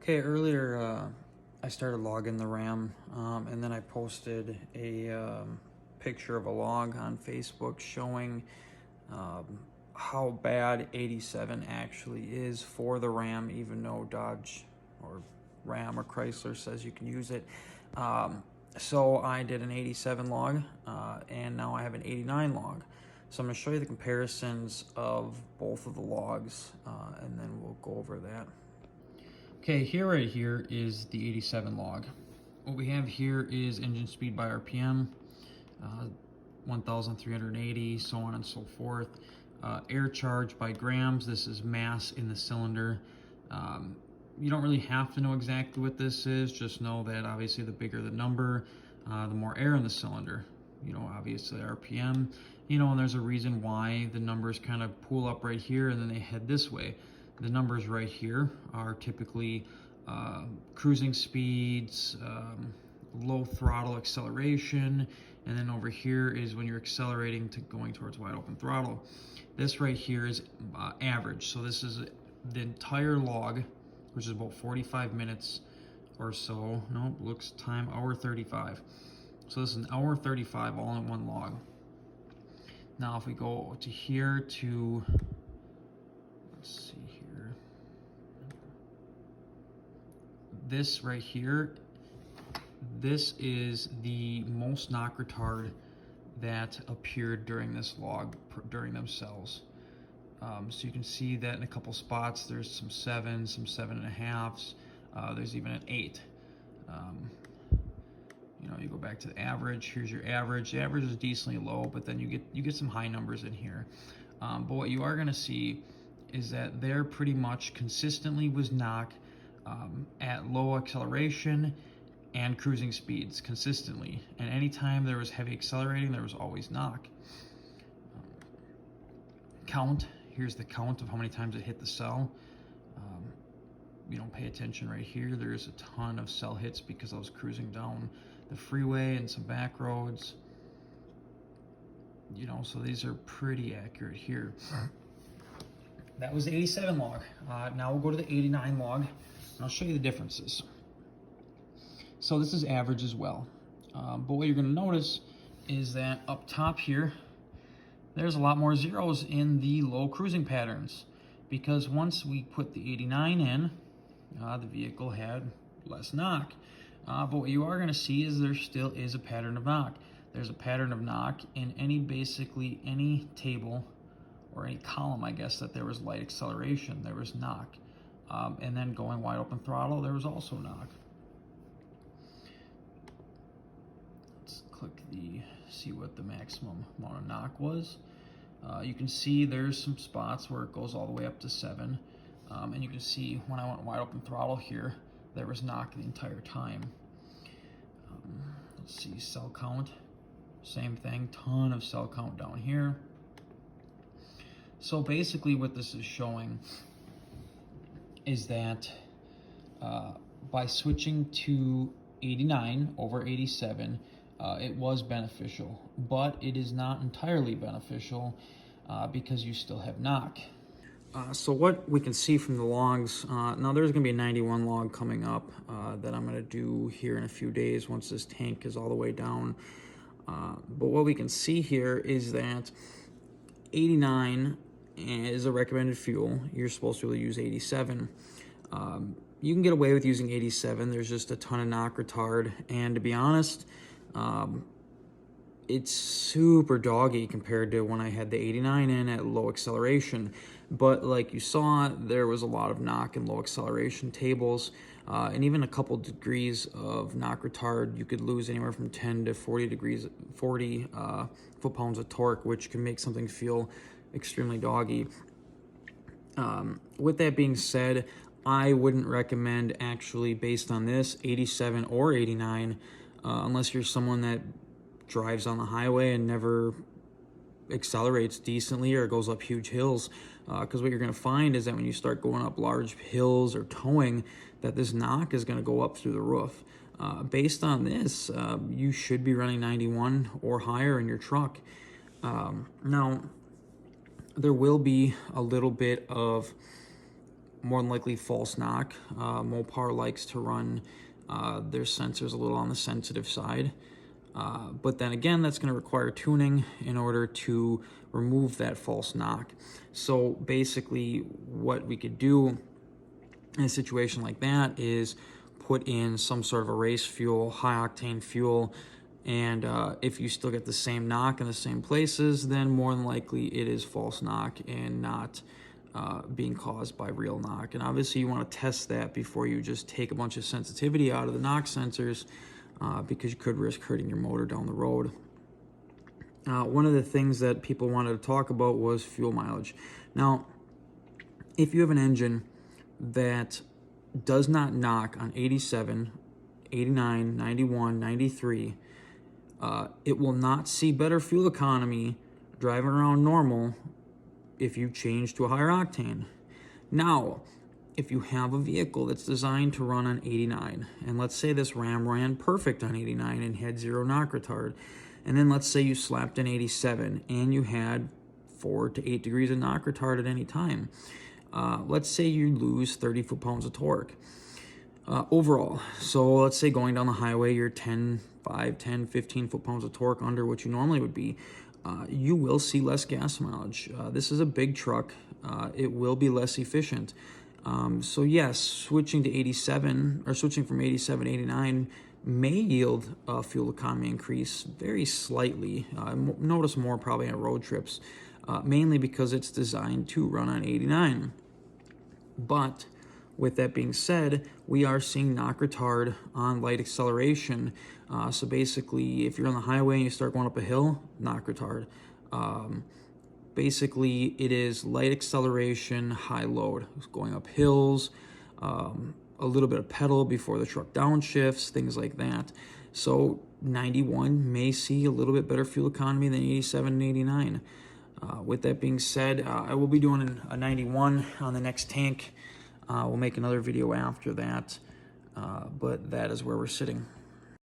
Okay, earlier I started logging the RAM, and then I posted a picture of a log on Facebook showing how bad 87 actually is for the RAM, even though Dodge or Ram or Chrysler says you can use it. So I did an 87 log, and now I have an 89 log. So I'm going to show you the comparisons of both of the logs, and then we'll go over that. Okay, right here is the 87 log. What we have here is engine speed by RPM, 1,380, so on and so forth. Air charge by grams, this is mass in the cylinder. You don't really have to know exactly what this is, just know that obviously the bigger the number, the more air in the cylinder. Obviously RPM, and there's a reason why the numbers kind of pool up right here and then they head this way. The numbers right here are typically cruising speeds, low throttle acceleration, and then over here is when you're accelerating to going towards wide open throttle. This right here is average. So this is the entire log, which is about 45 minutes or so. No, looks time, hour 35. So this is an hour 35 all in one log. Now if we go to here to, let's see here, this right here, this is the most knock retard that appeared during this log, during themselves. So you can see that in a couple spots, there's some 7s, some 7.5s, there's even an 8. You go back to the average. Here's your average. The average is decently low, but then you get some high numbers in here. But what you are going to see is that there pretty much consistently was knock at low acceleration and cruising speeds consistently. And anytime there was heavy accelerating, there was always knock. Count. Here's the count of how many times it hit the cell. You don't pay attention right here. There's a ton of cell hits because I was cruising down the freeway and some back roads. So these are pretty accurate here. That was the 87 log. Now we'll go to the 89 log, and I'll show you the differences. So this is average as well. But what you're going to notice is that up top here, there's a lot more zeros in the low cruising patterns, because once we put the 89 in, the vehicle had less knock. But what you are going to see is there still is a pattern of knock. There's a pattern of knock in basically any table or any column, I guess, that there was light acceleration, there was knock. And then going wide open throttle, there was also knock. Let's click see what the maximum amount of knock was. You can see there's some spots where it goes all the way up to 7. And you can see when I went wide open throttle here, there was knock the entire time. Let's see, cell count, same thing, ton of cell count down here. So basically what this is showing is that by switching to 89 over 87, it was beneficial, but it is not entirely beneficial because you still have knock. So what we can see from the logs, now there's going to be a 91 log coming up that I'm going to do here in a few days once this tank is all the way down. But what we can see here is that 89 is a recommended fuel. You're supposed to really use 87. You can get away with using 87. There's just a ton of knock retard, and to be honest, it's super doggy compared to when I had the 89 in at low acceleration. But like you saw, there was a lot of knock and low acceleration tables, and even a couple degrees of knock retard. You could lose anywhere from 10 to 40 foot-pounds of torque, which can make something feel extremely doggy. With that being said, I wouldn't recommend, actually, based on this, 87 or 89, unless you're someone that drives on the highway and never accelerates decently or goes up huge hills, because what you're going to find is that when you start going up large hills or towing, that this knock is going to go up through the roof. Based on this, you should be running 91 or higher in your truck. Now, there will be a little bit of more than likely false knock. Mopar likes to run their sensors a little on the sensitive side. But then again, that's going to require tuning in order to remove that false knock. So basically what we could do in a situation like that is put in some sort of a race fuel, high octane fuel, and if you still get the same knock in the same places, then more than likely it is false knock and not being caused by real knock. And obviously you want to test that before you just take a bunch of sensitivity out of the knock sensors, because you could risk hurting your motor down the road. One of the things that people wanted to talk about was fuel mileage. Now, if you have an engine that does not knock on 87, 89, 91, 93, it will not see better fuel economy driving around normal if you change to a higher octane. Now, if you have a vehicle that's designed to run on 89, and let's say this Ram ran perfect on 89 and had 0 knock retard, and then let's say you slapped an 87 and you had 4 to 8 degrees of knock retard at any time. Let's say you lose 30 foot-pounds of torque overall. So let's say going down the highway, you're 10, 15 foot-pounds of torque under what you normally would be. You will see less gas mileage. This is a big truck. It will be less efficient. So yes, switching to 87 or switching from 87 to 89 may yield a fuel economy increase very slightly. Notice more probably on road trips, mainly because it's designed to run on 89. But with that being said, we are seeing knock retard on light acceleration. So basically, if you're on the highway and you start going up a hill, knock retard. Basically, it is light acceleration, high load. It's going up hills, a little bit of pedal before the truck downshifts, things like that. So 91 may see a little bit better fuel economy than 87 and 89. With that being said, I will be doing a 91 on the next tank. We'll make another video after that, but that is where we're sitting.